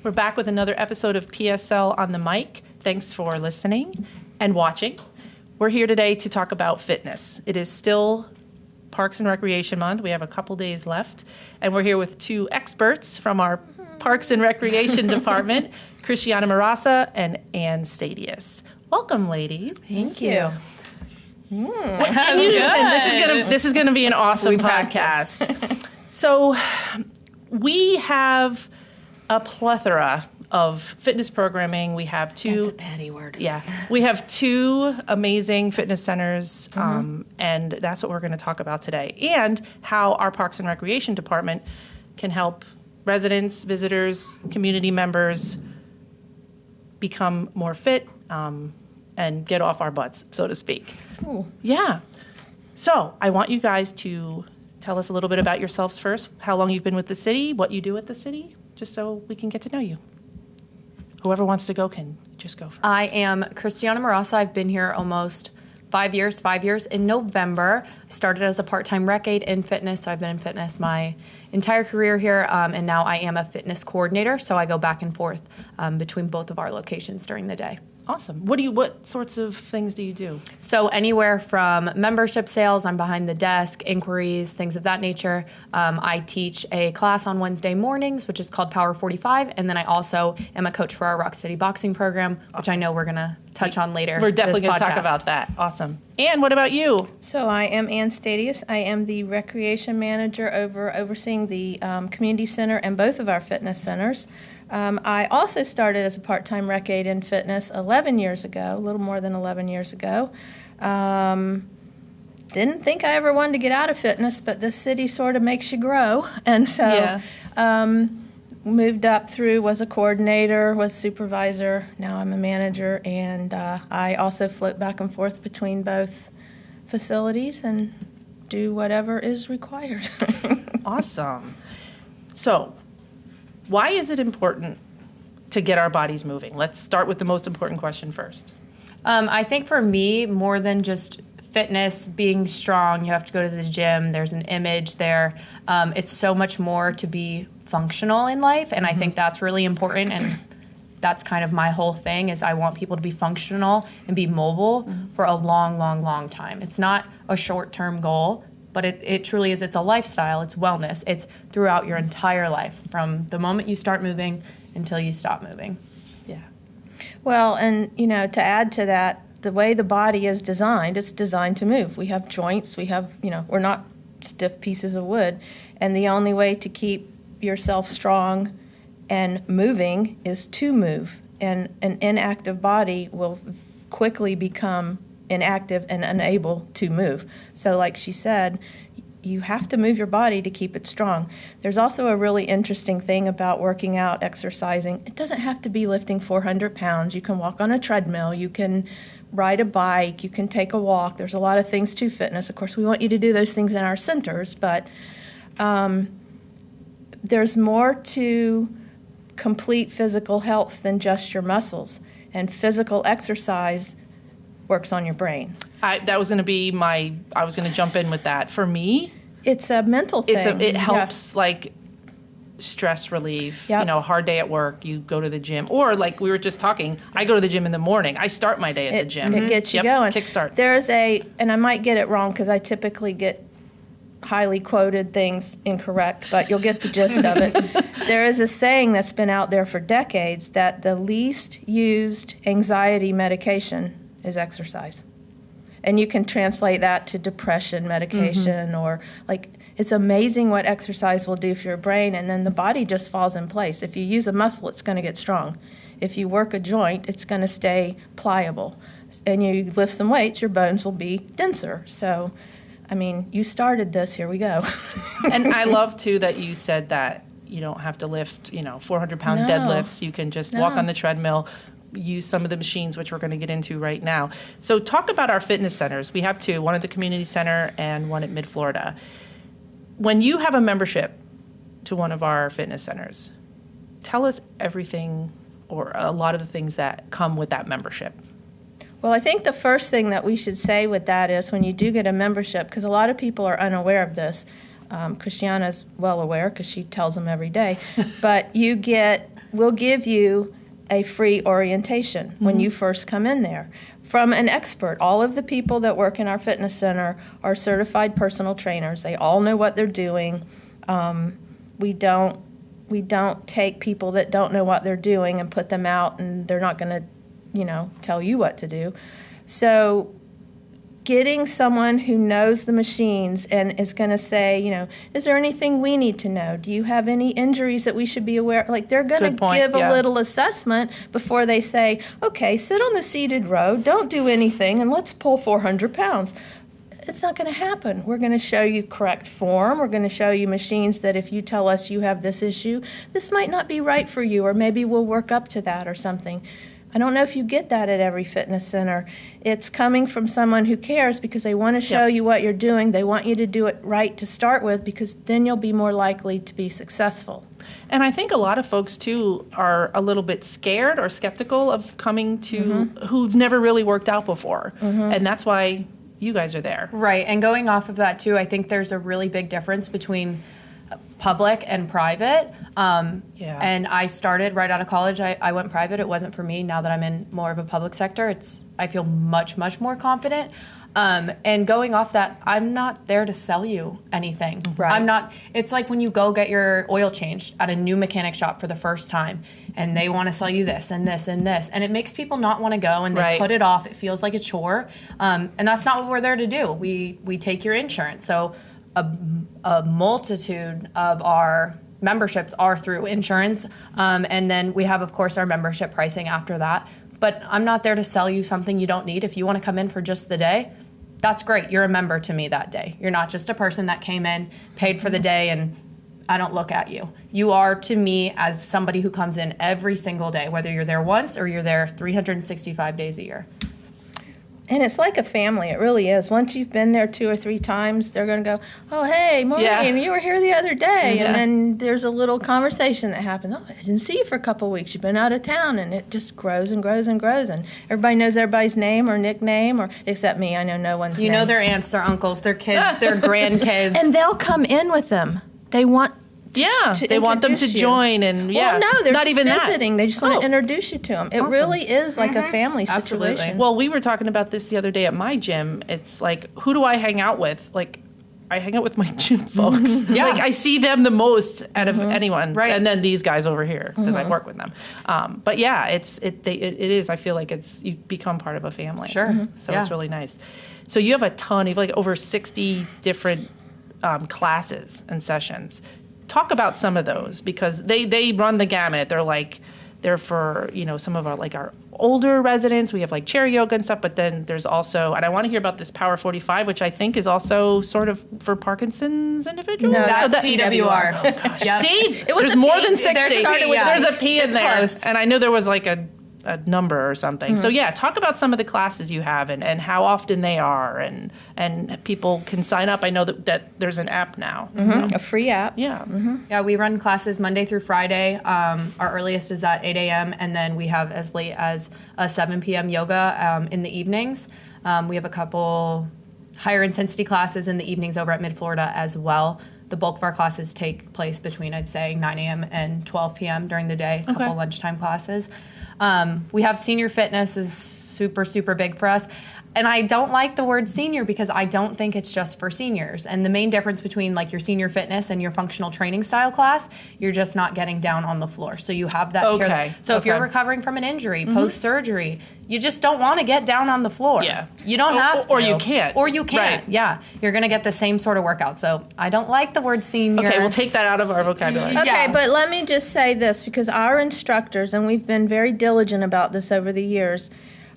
We're back with another episode of PSL on the Mic. Thanks for listening and watching. We're here today to talk about fitness. It is still Parks and Recreation Month. We have a couple days left. And we're here with two experts from our Parks and Recreation Department, Christiana Marasa and Anne Stadius. Welcome, ladies. Thank you. In unison, this is gonna be an awesome podcast. So we have a plethora of fitness programming. We have two. That's a patty word. Yeah, we have two amazing fitness centers, and that's what we're going to talk about today. And how our Parks and Recreation Department can help residents, visitors, community members become more fit and get off our butts, so to speak. Ooh. Yeah. So I want you guys to tell us a little bit about yourselves first, how long you've been with the city, what you do at the city, just so we can get to know you. Whoever wants to go can just go first. I am Christiana Marasa. I've been here almost 5 years. 5 years in November. I started as a part-time rec aide in fitness, so I've been in fitness my entire career here, and now I am a fitness coordinator, so I go back and forth between both of our locations during the day. Awesome. What sorts of things do you do? So anywhere from membership sales, I'm behind the desk, inquiries, things of that nature. I teach a class on Wednesday mornings, which is called Power 45, and then I also am a coach for our Rock Steady boxing program, which I know we're going to touch on later. We're definitely going to talk about that. Awesome. Anne, what about you? So I am Anne Stadius. I am the recreation manager overseeing the community center and both of our fitness centers. I also started as a part-time rec aide in fitness 11 years ago, a little more than 11 years ago. Didn't think I ever wanted to get out of fitness, but this city sort of makes you grow. And so moved up through, was a coordinator, was supervisor. Now I'm a manager, and I also float back and forth between both facilities and do whatever is required. Awesome. So, why is it important to get our bodies moving? Let's start with the most important question first. I think for me, more than just fitness, being strong, you have to go to the gym, there's an image there. It's so much more to be functional in life, and I think that's really important, and that's kind of my whole thing is I want people to be functional and be mobile for a long, long, long time. It's not a short-term goal, but it truly is. It's a lifestyle. It's wellness. It's throughout your entire life, from the moment you start moving until you stop moving. Yeah. Well, and, to add to that, the way the body is designed, it's designed to move. We have joints. We have, we're not stiff pieces of wood. And the only way to keep yourself strong and moving is to move. And an inactive body will quickly become inactive and unable to move. So like she said, you have to move your body to keep it strong. There's also a really interesting thing about working out, exercising. It doesn't have to be lifting 400 pounds. You can walk on a treadmill. You can ride a bike. You can take a walk. There's a lot of things to fitness. Of course, we want you to do those things in our centers, but there's more to complete physical health than just your muscles. And physical exercise works on your brain. That was going to be I was going to jump in with that. For me, it's a mental thing. It helps like stress relief. Yep. A hard day at work, you go to the gym, or like we were just talking, I go to the gym in the morning. I start my day at the gym. It gets you going. Kickstart. There's and I might get it wrong because I typically get highly quoted things incorrect, but you'll get the gist of it. There is a saying that's been out there for decades that the least used anxiety medication is exercise. And you can translate that to depression medication or it's amazing what exercise will do for your brain, and then the body just falls in place. If you use a muscle, it's going to get strong. If you work a joint, it's going to stay pliable. And you lift some weights, your bones will be denser. So, you started this, here we go. And I love too that you said that you don't have to lift, 400-pound deadlifts. You can just walk on the treadmill, use some of the machines, which we're going to get into right now. So talk about our fitness centers. We have two, one at the community center and one at Mid-Florida. When you have a membership to one of our fitness centers, tell us everything or a lot of the things that come with that membership. Well, I think the first thing that we should say with that is when you do get a membership, because a lot of people are unaware of this, Christiana's well aware because she tells them every day, but you get we'll give you a free orientation when you first come in there from an expert. All of the people that work in our fitness center are certified personal trainers. They all know what they're doing. We don't take people that don't know what they're doing and put them out, and they're not going to, tell you what to do. So getting someone who knows the machines and is going to say, is there anything we need to know? Do you have any injuries that we should be aware of? Like, they're going to give a little assessment before they say, okay, sit on the seated row, don't do anything, and let's pull 400 pounds. It's not going to happen. We're going to show you correct form. We're going to show you machines that if you tell us you have this issue, this might not be right for you, or maybe we'll work up to that or something. I don't know if you get that at every fitness center. It's coming from someone who cares because they want to show you what you're doing. They want you to do it right to start with, because then you'll be more likely to be successful. And I think a lot of folks, too, are a little bit scared or skeptical of coming to who've never really worked out before. And that's why you guys are there. Right. And going off of that, too, I think there's a really big difference between public and private. And I started right out of college. I went private. It wasn't for me. Now that I'm in more of a public sector, I feel much, much more confident. And going off that, I'm not there to sell you anything. Right. I'm not. It's like when you go get your oil changed at a new mechanic shop for the first time, and they want to sell you this and this and this, and it makes people not want to go, and they put it off. It feels like a chore, and that's not what we're there to do. We take your insurance. So a multitude of our memberships are through insurance, and then we have, of course, our membership pricing after that. But I'm not there to sell you something you don't need. If you want to come in for just the day, that's great. You're a member to me that day. You're not just a person that came in, paid for the day, and I don't look at you. You are to me as somebody who comes in every single day, whether you're there once or you're there 365 days a year. And it's like a family. It really is. Once you've been there 2 or 3 times, they're going to go, oh, hey, Maureen, you were here the other day. And then there's a little conversation that happens. Oh, I didn't see you for a couple of weeks. You've been out of town. And it just grows and grows and grows. And everybody knows everybody's name or nickname, or except me. I know no one's name. You know their aunts, their uncles, their kids, their grandkids. And they'll come in with them. They want they want them to join, and well, no, they're not just even visiting. They just want to introduce you to them. It really is like a family situation. Absolutely. Well, we were talking about this the other day at my gym. It's like, who do I hang out with? Like, I hang out with my gym folks. Like, I see them the most out of anyone. Right. And then these guys over here, because I work with them. But yeah, it is. I feel like you become part of a family. Sure. So it's really nice. So you have a ton, you have like over 60 different classes and sessions. Talk about some of those, because they run the gamut. They're for, some of our older residents. We have like chair yoga and stuff, but then there's also, and I want to hear about this Power 45, which I think is also sort of for Parkinson's individuals. No, That's PWR. Oh gosh. Yep. See, there's more than 60. There's a P in there. Close. And I know there was like a number or something. So yeah, talk about some of the classes you have and how often they are, and people can sign up. I know that there's an app now. So. A free app. Yeah. Yeah, we run classes Monday through Friday. Our earliest is at 8 a.m., and then we have as late as 7 p.m. yoga in the evenings. We have a couple higher intensity classes in the evenings over at Mid-Florida as well. The bulk of our classes take place between, I'd say, 9 a.m. and 12 p.m. during the day, a couple lunchtime classes. We have senior fitness is super, super big for us. And I don't like the word senior because I don't think it's just for seniors. And the main difference between like your senior fitness and your functional training style class, you're just not getting down on the floor. So you have that chair. So if you're recovering from an injury, post-surgery, you just don't want to get down on the floor. Yeah. You don't have to. Or you can't. Or you can't. Right. Yeah. You're going to get the same sort of workout. So I don't like the word senior. Okay, we'll take that out of our vocabulary. Okay, but let me just say this, because our instructors, and we've been very diligent about this over the years,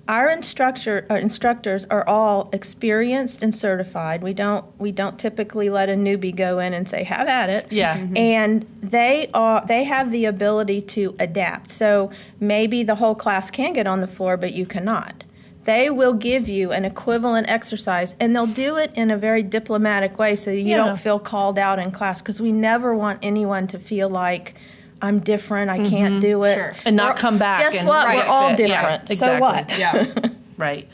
our instructors are all experienced and certified. We don't typically let a newbie go in and say, have at it. Yeah. And they have the ability to adapt. So maybe the whole class can get on the floor, but you cannot. They will give you an equivalent exercise, and they'll do it in a very diplomatic way so you don't feel called out in class, because we never want anyone to feel like, I'm different, I can't do it. Sure. And not come back. Guess and what? We're all fit. different. Yeah, exactly. So what? Yeah. Right.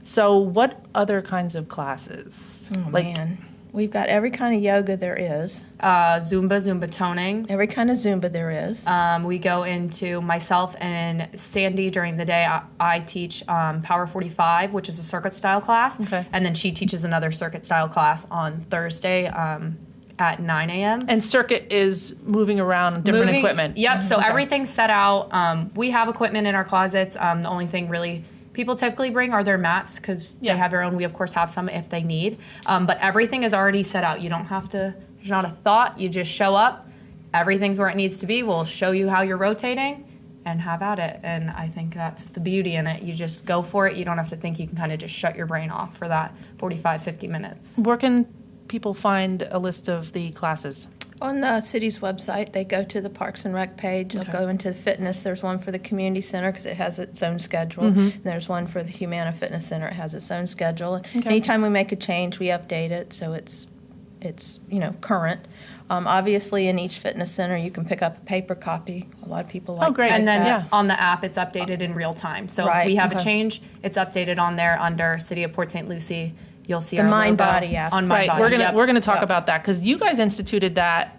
So what other kinds of classes? Man. We've got every kind of yoga there is, Zumba toning. every kind of Zumba there is. We go into myself and Sandy during the day. I teach Power 45, which is a circuit style class. Okay. And then she teaches another circuit style class on Thursday at 9 a.m. And circuit is moving around different equipment. Yep. So everything's set out. We have equipment in our closets. The only thing really people typically bring are their mats because they have their own. We, of course, have some if they need. But everything is already set out. You don't have to, there's not a thought. You just show up. Everything's where it needs to be. We'll show you how you're rotating and have at it. And I think that's the beauty in it. You just go for it. You don't have to think. You can kind of just shut your brain off for that 45, 50 minutes. Where can people find a list of the classes? On the city's website, they go to the Parks and Rec page. They'll go into the fitness. There's one for the community center because it has its own schedule. And there's one for the Humana Fitness Center. It has its own schedule. Anytime we make a change, we update it so it's current. Obviously, in each fitness center, you can pick up a paper copy. A lot of people like great. And then that. on the app, it's updated in real time. So if we have a change, it's updated on there under City of Port St. Lucie. You'll see The our Mind logo Body app. on Mind Right. Body. We're gonna talk about that because you guys instituted that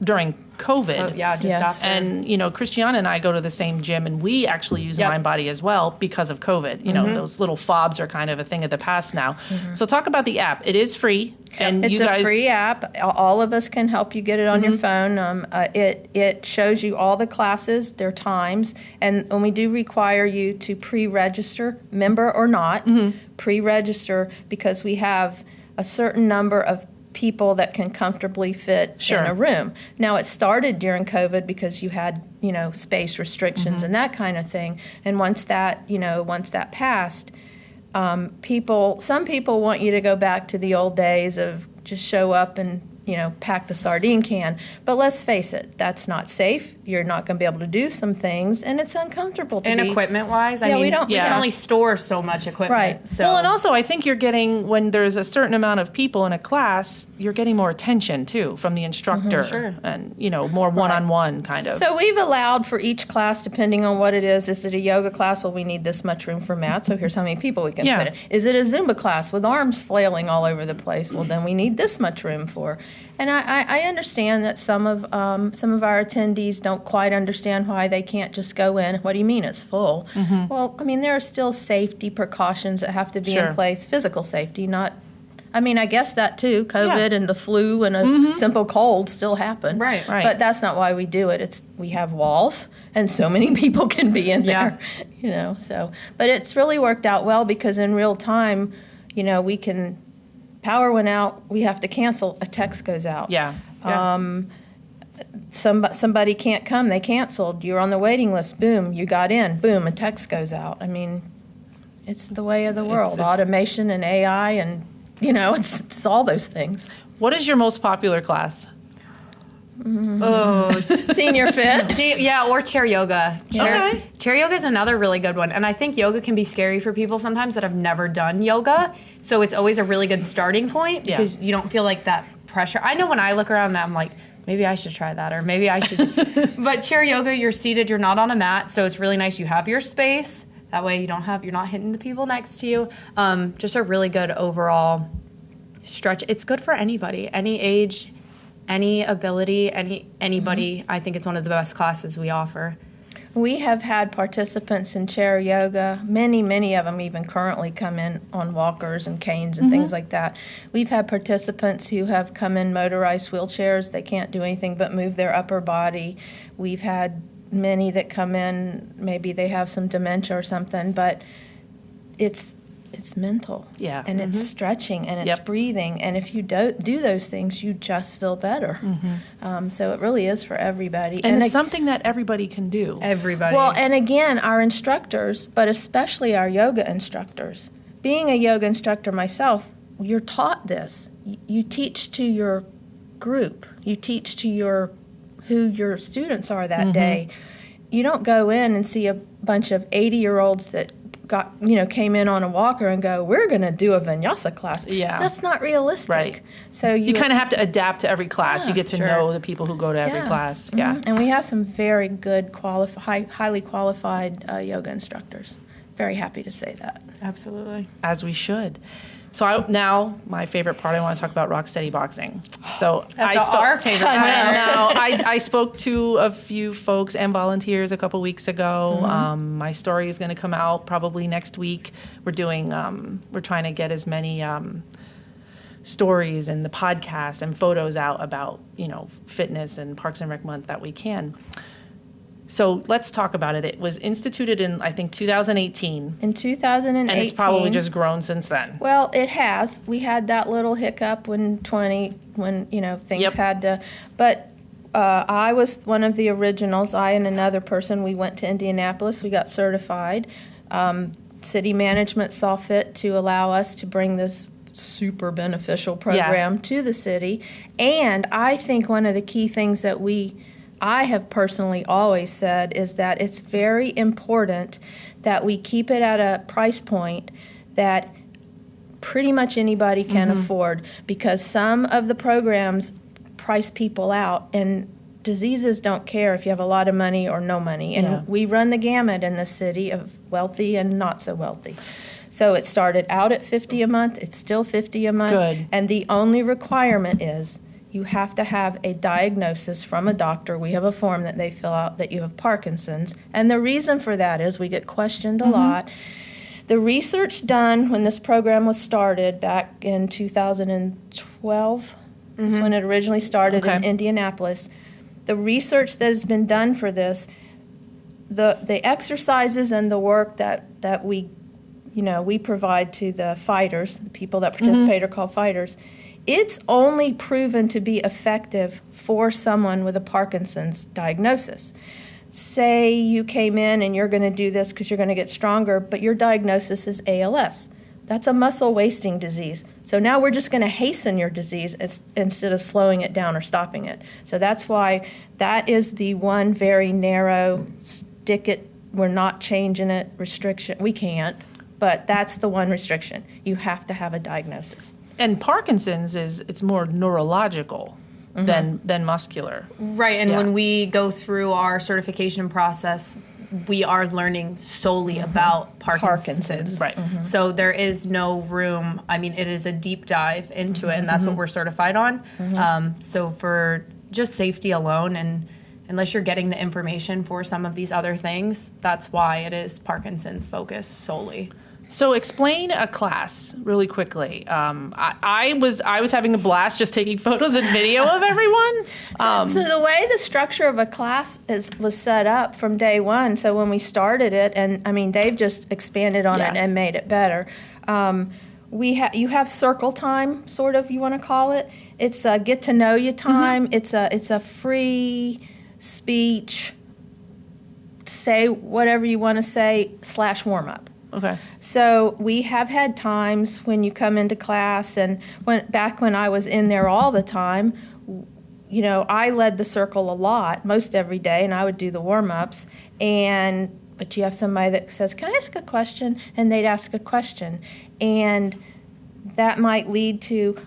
during COVID. Just Yes. after. And, Christiana and I go to the same gym, and we actually use Yep. MindBody as well because of COVID. Those little fobs are kind of a thing of the past now. So talk about the app. It is free. And It's you guys, a free app. All of us can help you get it on your phone. It shows you all the classes, their times, and we do require you to pre-register, member or not, pre-register because we have a certain number of people that can comfortably fit in a room. Now, it started during COVID because you had, space restrictions and that kind of thing. And once that passed, some people want you to go back to the old days of just show up and, pack the sardine can. But let's face it, that's not safe. You're not going to be able to do some things, and it's uncomfortable to And be. equipment-wise, I Yeah, mean, we don't- you yeah. can only store so much equipment. Right. So. Well, and also I think you're getting, when there's a certain amount of people in a class, you're getting more attention too from the instructor. Sure. And, more one-on-one kind of. So we've allowed for each class, depending on what it is. Is it a yoga class? Well, we need this much room for mats, so here's how many people we can Yeah. fit in. Is it a Zumba class with arms flailing all over the place? Well, then we need this much room for. And I understand that some of our attendees don't quite understand why they can't just go in. What do you mean it's full? Well, I mean, there are still safety precautions that have to be Sure. in place, physical safety, not. I mean, I guess that too, COVID and the flu and a simple cold still happen. Right. But that's not why we do it. We have walls, and so many people can be in there, so. But it's really worked out well because in real time, we can, power went out, we have to cancel, a text goes out. Yeah. Somebody can't come, they canceled, you're on the waiting list, boom, you got in, boom, a text goes out. I mean, it's the way of the world, It's- automation and AI and, it's all those things. What is your most popular class? Senior fit. Or chair yoga. Okay. Chair yoga is another really good one. And I think yoga can be scary for people sometimes that have never done yoga. So it's always a really good starting point because you don't feel like that pressure. I know when I look around that, I'm like, maybe I should try that or maybe I should. But chair yoga, you're seated, you're not on a mat. So it's really nice. You have your space. That way you're not hitting the people next to you. Just a really good overall stretch. It's good for anybody, any age, any ability, anybody. I think it's one of the best classes we offer. We have had participants in chair yoga. Many of them even currently come in on walkers and canes and things like that. We've had participants who have come in motorized wheelchairs. They can't do anything but move their upper body. We've had many that come in, maybe they have some dementia or something, but it's mental. Yeah. And it's stretching and it's Yep. breathing. And if you do those things, you just feel better. So it really is for everybody. And it's something that everybody can do. Everybody. Well, and again, our instructors, but especially our yoga instructors. Being a yoga instructor myself, you're taught this. You teach to your group. You teach to who your students are that day. You don't go in and see a bunch of 80-year-olds that came in on a walker and go, we're going to do a vinyasa class. Yeah. That's not realistic. Right. So You kind of have to adapt to every class. Yeah, You get to sure. know the people who go to every class. Yeah. And we have some very good, highly qualified yoga instructors. very happy to say that. Absolutely. As we should. So now my favorite part, I want to talk about Rock Steady Boxing. So That's our favorite part. I spoke to a few folks and volunteers a couple weeks ago. My story is going to come out probably next week. We're trying to get as many stories and the podcasts and photos out about, fitness and Parks and Rec Month that we can. So let's talk about it. It was instituted in, I think, 2018. In 2018. And it's probably just grown since then. Well, it has. We had that little hiccup when things had to. But I was one of the originals. I and another person, we went to Indianapolis. We got certified. City management saw fit to allow us to bring this super beneficial program to the city. And I think one of the key things that I have personally always said is that it's very important that we keep it at a price point that pretty much anybody can afford, because some of the programs price people out, and diseases don't care if you have a lot of money or no money. And we run the gamut in the city of wealthy and not so wealthy. So it started out at $50 a month. It's still $50 a month. Good. And the only requirement is you have to have a diagnosis from a doctor. We have a form that they fill out that you have Parkinson's. And the reason for that is we get questioned a lot. The research done when this program was started back in 2012 is when it originally started in Indianapolis. The research that has been done for this, the exercises and the work that we provide to the fighters, the people that participate are called fighters, it's only proven to be effective for someone with a Parkinson's diagnosis. Say you came in and you're going to do this because you're going to get stronger, but your diagnosis is ALS. That's a muscle wasting disease. So now we're just going to hasten your disease instead of slowing it down or stopping it. So that's why that is the one very narrow, we're not changing it restriction. We can't, but that's the one restriction. You have to have a diagnosis. And Parkinson's it's more neurological than muscular. Right, and when we go through our certification process, we are learning solely about Parkinson's. Right. So there is no room. I mean, it is a deep dive into it, and that's what we're certified on. So for just safety alone, and unless you're getting the information for some of these other things, that's why it is Parkinson's focused solely. So explain a class really quickly. I was having a blast just taking photos and video of everyone. So the way the structure of a class was set up from day one, so when we started it, and I mean they've just expanded on it and made it better. You have circle time, sort of, you want to call it. It's a get to know you time. It's a free speech, say whatever you want to say / warm up. Okay. So we have had times when you come into class, and back when I was in there all the time, I led the circle a lot, most every day, and I would do the warm-ups. But you have somebody that says, "Can I ask a question?" And they'd ask a question. And that might lead to,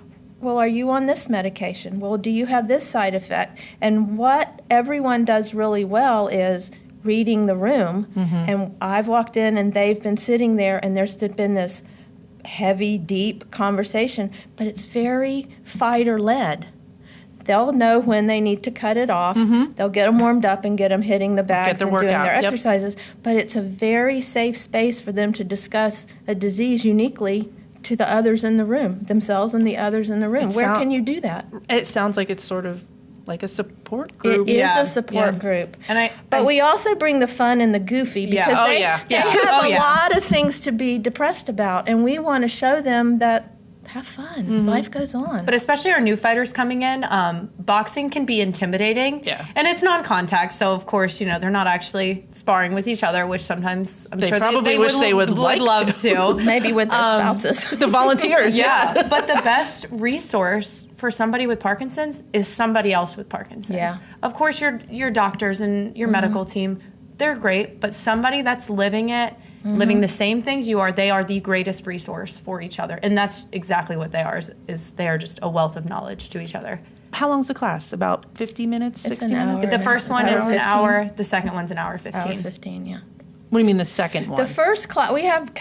well, are you on this medication? Well, do you have this side effect? And what everyone does really well is reading the room, and I've walked in and they've been sitting there, and there's been this heavy, deep conversation, but it's very fighter-led. They'll know when they need to cut it off. They'll get them warmed up and get them hitting the bags and doing their exercises, but it's a very safe space for them to discuss a disease uniquely to the others in the room, themselves and the others in the room. Where can you do that? It sounds like it's sort of like a support group. It is a support group. But we also bring the fun and the goofy, because they have a lot of things to be depressed about, and we want to show them that have fun. Life goes on. But especially our new fighters coming in, boxing can be intimidating. Yeah. And it's non-contact, so of course, they're not actually sparring with each other, which sometimes I'm sure probably wish they would like love to. Maybe with their spouses. The volunteers. Yeah. But the best resource for somebody with Parkinson's is somebody else with Parkinson's. Yeah. Of course, your doctors and your medical team, they're great, but somebody that's living it, living the same things you are, they are the greatest resource for each other. And that's exactly what they are, is they are just a wealth of knowledge to each other. How long's the class? About 50 minutes, It's 60 an minutes? hour. The first one is an hour, the second one's an hour 15. Hour 15, yeah. What do you mean the second one? The first class, we have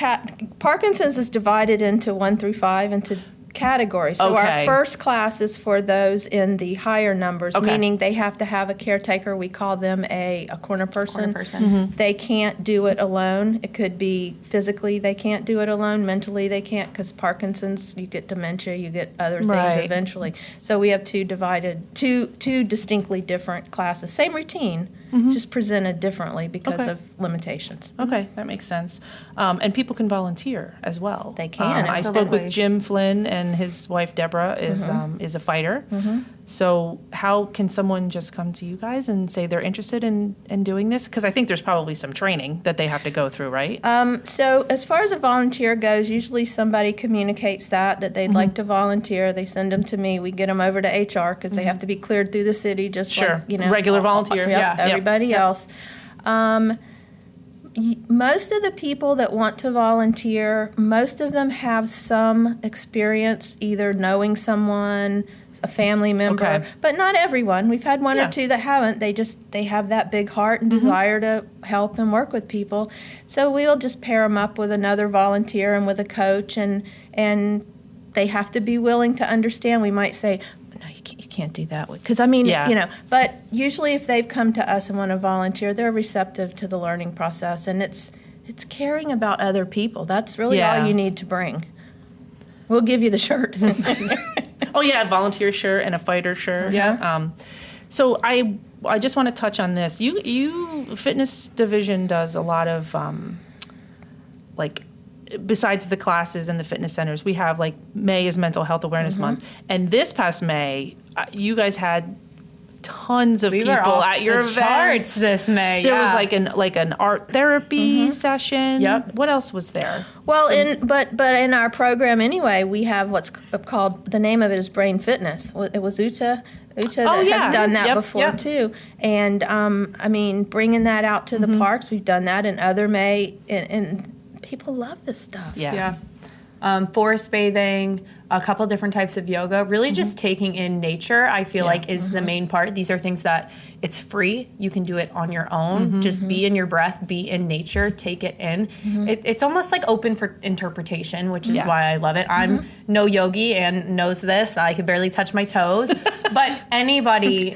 Parkinson's is divided into 1 through 5 into categories. So Okay. our first class is for those in the higher numbers, Okay. meaning they have to have a caretaker. We call them a corner person. Corner person. They can't do it alone. It could be physically they can't do it alone. Mentally they can't, because Parkinson's, you get dementia, you get other things Right. eventually. So we have two distinctly different classes. Same routine, just presented differently because Okay. of limitations. Okay, that makes sense. And people can volunteer as well. They can, I spoke with absolutely. Jim Flynn, and his wife Deborah is a fighter. So how can someone just come to you guys and say they're interested in doing this? Because I think there's probably some training that they have to go through, right? So as far as a volunteer goes, usually somebody communicates that they'd like to volunteer. They send them to me. We get them over to HR because they have to be cleared through the city, just Sure. like Regular volunteer. Yep, Yeah. Yep. everybody else. Most of the people that want to volunteer, most of them have some experience, either knowing someone, a family member, Okay. but not everyone. We've had one Yeah. or two that haven't. They have that big heart and desire to help and work with people. So we'll just pair them up with another volunteer and with a coach, and they have to be willing to understand. We might say, no, you can't do that. Because, I mean, Yeah. but usually if they've come to us and want to volunteer, they're receptive to the learning process. And it's caring about other people. That's really Yeah. all you need to bring. We'll give you the shirt. Oh yeah, a volunteer shirt and a fighter shirt. Yeah. So I just want to touch on this. You fitness division does a lot of like, besides the classes and the fitness centers, we have like May is Mental Health Awareness Month, and this past May, you guys had tons of We people were off at your the events. charts this May. There was yeah. like an art therapy session. Yep. What else was there? Well, but in our program anyway, we have what's called, the name of it is Brain Fitness. It was Uta that yeah. has done that Yep, before yep. too. And I mean, bringing that out to the parks, we've done that in other May, and people love this stuff. Yeah. Forest bathing, a couple different types of yoga, really just taking in nature, I feel like is the main part. These are things that it's free. You can do it on your own. Just be in your breath, be in nature, take it in. It's almost like open for interpretation, which is why I love it. I'm no yogi and knows this. I can barely touch my toes. But anybody,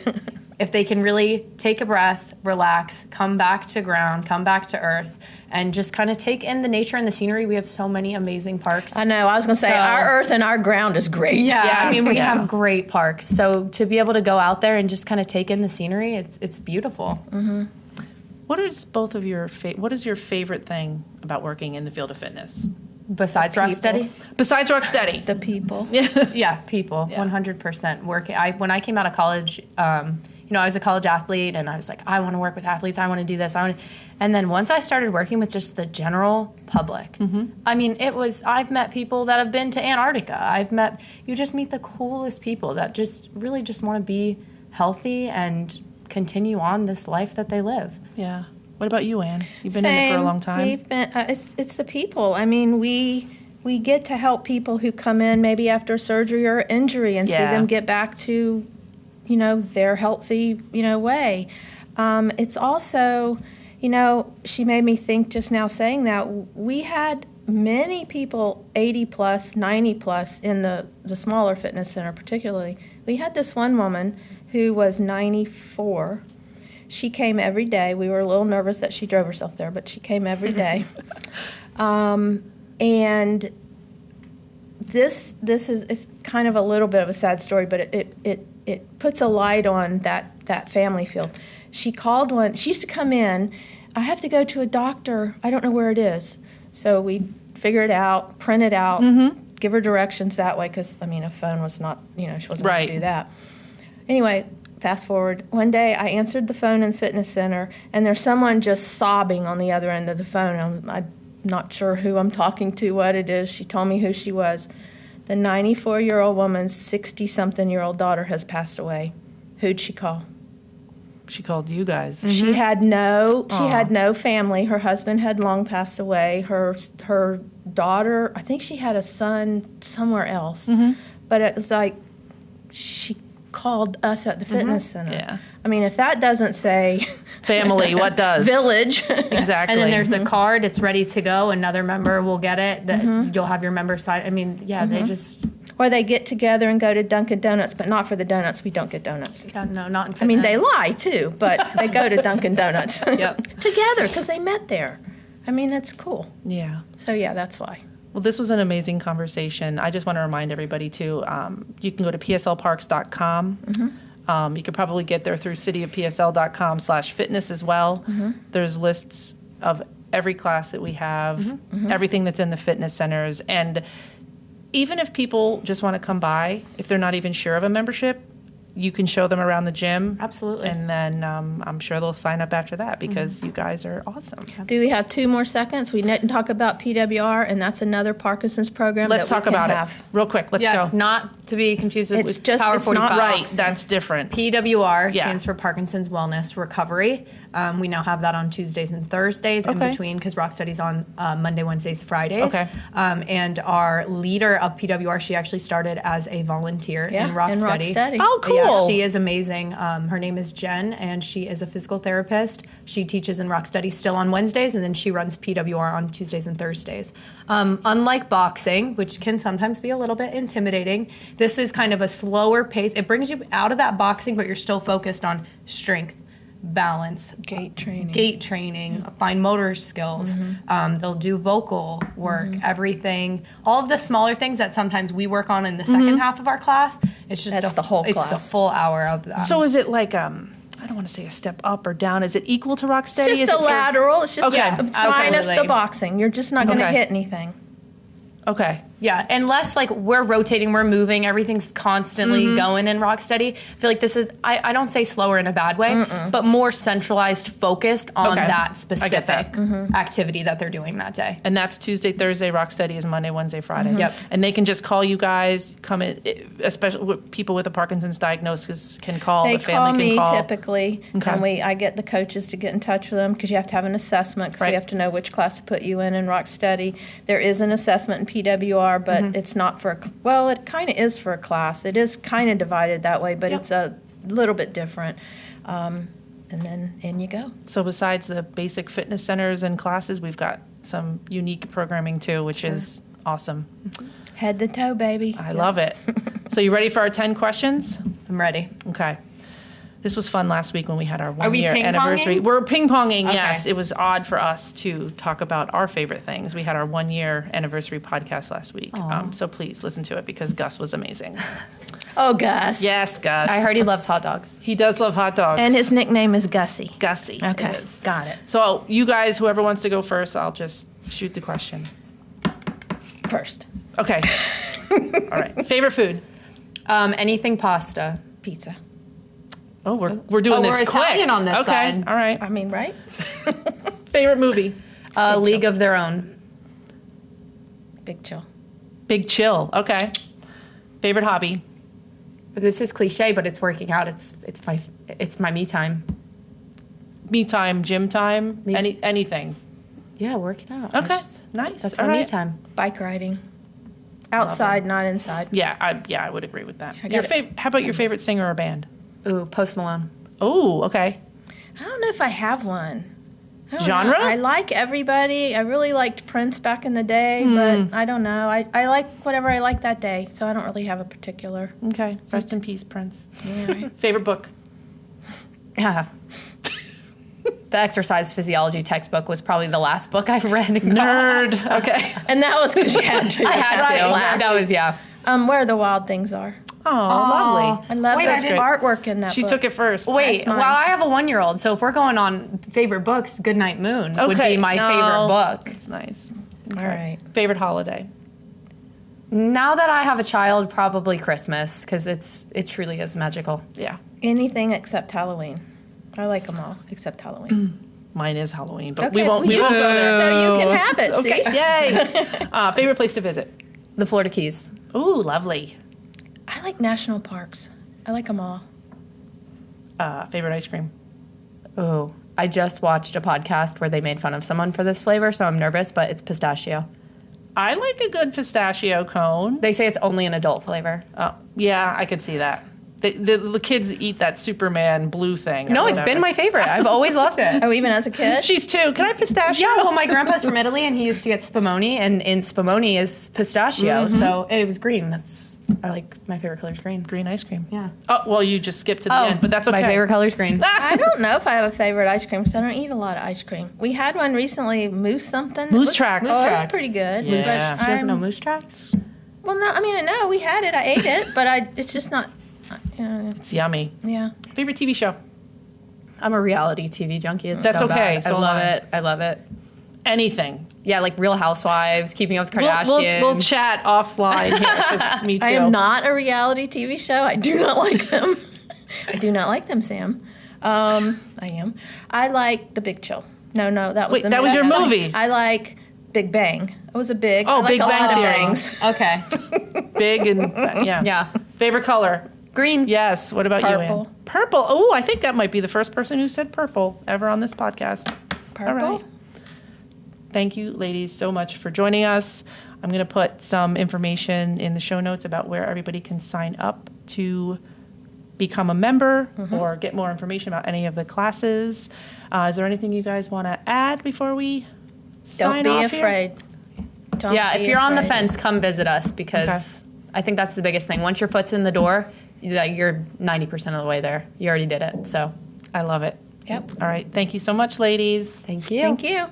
if they can really take a breath, relax, come back to ground, come back to earth, and just kind of take in the nature and the scenery. We have so many amazing parks. I know. I was going to say, So- our earth and our ground is great. Yeah, I mean, we Yeah. have great parks. So to be able to go out there and just kind of take in the scenery, it's beautiful. What is both of your what is your favorite thing about working in the field of fitness Besides people. Rocksteady? besides Rocksteady? The people. Yeah, people, 100% working. When I came out of college, I was a college athlete, and I was like, I want to work with athletes. I want to do this. And then once I started working with just the general public, I mean, I've met people that have been to Antarctica. You just meet the coolest people that just really just want to be healthy and continue on this life that they live. Yeah. What about you, Anne? You've been in it for a long time. We've been. It's the people. I mean, we get to help people who come in maybe after surgery or injury and see Yeah. them get back to, their healthy, way. It's also, she made me think just now saying that we had many people 80 plus, 90 plus in the smaller fitness center particularly. We had this one woman who was 94. She came every day. We were a little nervous that she drove herself there, but she came every day. And this is it's kind of a little bit of a sad story, but it puts a light on that family field. She used to come in, I have to go to a doctor, I don't know where it is. So we figure it out, print it out, give her directions that way, because, a phone was not, she wasn't going to do that. Anyway, fast forward. One day I answered the phone in the fitness center, and there's someone just sobbing on the other end of the phone. I'm not sure who I'm talking to, what it is. She told me who she was. The 94-year-old woman's 60-something-year-old daughter has passed away. Who'd she call? She called you guys. She had no family. Her husband had long passed away. Her daughter, I think she had a son somewhere else. But it was like she called us at the fitness center. Yeah. I mean, if that doesn't say Family, what does? village. Exactly. And then there's a card. It's ready to go. Another member will get it. That you'll have your member sign. I mean, they just. Or they get together and go to Dunkin' Donuts, but not for the donuts. We don't get donuts. Yeah, no, not in fitness. I mean, they lie too, but they go to Dunkin' Donuts Yep. together because they met there. I mean, it's cool. Yeah. So yeah, that's why. Well, this was an amazing conversation. I just want to remind everybody too, you can go to pslparks.com. You could probably get there through cityofpsl.com/fitness as well. There's lists of every class that we have, everything that's in the fitness centers. And even if people just want to come by, if they're not even sure of a membership, you can show them around the gym. Absolutely. And then I'm sure they'll sign up after that because you guys are awesome. Do we have 2 more seconds? We didn't talk about PWR, and that's another Parkinson's program. Let's that we talk can about have. it real quick. Let's Yes, go. not to be confused with, It's just- Power it's not 45. Right, that's different. PWR Yeah. stands for Parkinson's Wellness Recovery. We now have that on Tuesdays and Thursdays in Okay. between because Rock Study's on Monday, Wednesdays, Fridays. Okay. And our leader of PWR, she actually started as a volunteer Yeah, in Rock in Rock Study. Study. Oh, cool. Yeah, she is amazing. Her name is Jen, and she is a physical therapist. She teaches in Rock Study still on Wednesdays, and then she runs PWR on Tuesdays and Thursdays. Unlike boxing, which can sometimes be a little bit intimidating, this is kind of a slower pace. It brings you out of that boxing, but you're still focused on strength, balance, Gait training. fine motor skills. They'll do vocal work, everything, all of the smaller things that sometimes we work on in the second half of our class. It's just That's the whole It's class. the full hour of that. So is it like I don't want to say a step up or down. Is it equal to Rock It's Steady? just Is a it for- lateral. It's just Okay. it's minus the Absolutely. boxing. You're just not going to Okay. hit anything. Okay. Yeah, unless like we're rotating, we're moving, everything's constantly going in Rock Steady. I feel like this is, I don't say slower in a bad way, but more centralized, focused on Okay. that I get specific that. activity that they're doing that day. And that's Tuesday, Thursday. Rock Steady is Monday, Wednesday, Friday. Yep. And they can just call you guys. Come in, especially with people with a Parkinson's diagnosis can call. They the family call me can call. typically, Okay. and I get the coaches to get in touch with them because you have to have an assessment because Right. we have to know which class to put you in Rock Study. There is an assessment in PWR, but it's not for it kind of is for a class. It is kind of divided that way, but Yep. it's a little bit different. And then in you go. So besides the basic fitness centers and classes, we've got some unique programming too, which is awesome. Head to toe, baby. I love it. So you ready for our 10 questions? I'm ready. Okay. This was fun last week when we had our we 1-year ping-ponging? anniversary. We're ping-ponging, Okay. yes. It was odd for us to talk about our favorite things. We had our 1-year anniversary podcast last week. So please listen to it because Gus was amazing. Oh, Gus. Yes, Gus. I heard he loves hot dogs. He does love hot dogs. And his nickname is Gussie. Gussie. Okay, It is. got it. So you guys, whoever wants to go first, I'll just shoot the question. First, Okay. All right. Favorite food? Anything pasta. pizza. Oh, we're doing this we're quick. Italian on this okay. side. All right. I mean, right? Favorite movie? League of Their Own. Big chill. Big Chill. Okay. Favorite hobby? This is cliche, but it's working out. It's my me time. Me time, gym time, Me- anything. Yeah, working out. Okay. Nice. That's All my me right. time. Bike riding. Outside, not inside. Yeah, I would agree with that. I got How about your favorite singer or band? Ooh, Post Malone. Oh, okay. I don't know if I have one. I don't Genre? know. I like everybody. I really liked Prince back in the day, but I don't know. I like whatever I like that day, so I don't really have a particular. Okay. Rest in peace, Prince. Yeah, right. Favorite book? Yeah. The exercise physiology textbook was probably the last book I've read. Nerd. Okay. And that was because you had to. I had Right, to. class. That was, yeah. Where the wild things are. Oh, lovely. I love Wait, the I didn't- artwork in that She book. took it first. Wait, That's mine. well, I have a 1-year-old, so if we're going on favorite books, Goodnight Moon would Okay, be my no. favorite book. That's nice. All right. Favorite holiday? Now that I have a child, probably Christmas, because it truly is magical. Yeah. Anything except Halloween. I like them all except Halloween. Mine is Halloween, but Okay, we won't you- go there. So you can have it, Okay. see? Yay. Favorite place to visit? The Florida Keys. Ooh, lovely. I like national parks. I like them all. Favorite ice cream? Oh, I just watched a podcast where they made fun of someone for this flavor, so I'm nervous, but it's pistachio. I like a good pistachio cone. They say it's only an adult flavor. Oh, yeah, I could see that. The kids eat that Superman blue thing. No, it's been my favorite. I've always loved it. Oh, even as a kid? She's 2. Can I have pistachio? Yeah, well, my grandpa's from Italy, and he used to get spumoni, and in spumoni is pistachio, so it was green. I like, my favorite color is green. Green ice cream. Yeah. Oh, well, you just skipped to the end, but that's okay. My favorite color is green. I don't know if I have a favorite ice cream because I don't eat a lot of ice cream. We had one recently, Moose something. Moose Tracks. Oh, it was Tracks. pretty good. Yeah. But She doesn't know Moose Tracks? Well, no, I mean, no, we had it. I ate it, but it's just not, It's yummy. yeah. Favorite TV show? I'm a reality TV junkie. It's That's so okay, bad. so I love am I. it. I love it. Anything. Yeah, like Real Housewives, Keeping Up with the Kardashians. We'll chat offline here. 'Cause me too. I am not a reality TV show. I do not like them. I do not like them, Sam. I am. I like The Big Chill. No, that was Wait, that was your movie. I like Big Bang. It was a big. Oh, I like Big a Bang lot of Theory. bangs. Okay. Big and yeah. Yeah. Favorite color? Green. Yes. What about you, Purple. Ann? Purple. Oh, I think that might be the first person who said purple ever on this podcast. Purple. All right. Thank you, ladies, so much for joining us. I'm going to put some information in the show notes about where everybody can sign up to become a member or get more information about any of the classes. Is there anything you guys want to add before we sign Don't be off here? afraid. Don't Yeah, be if you're on the afraid. fence, come visit us because I think that's the biggest thing. Once your foot's in the door, you're 90% of the way there. You already did it. So I love it. Yep. All right. Thank you so much, ladies. thank you. Thank you.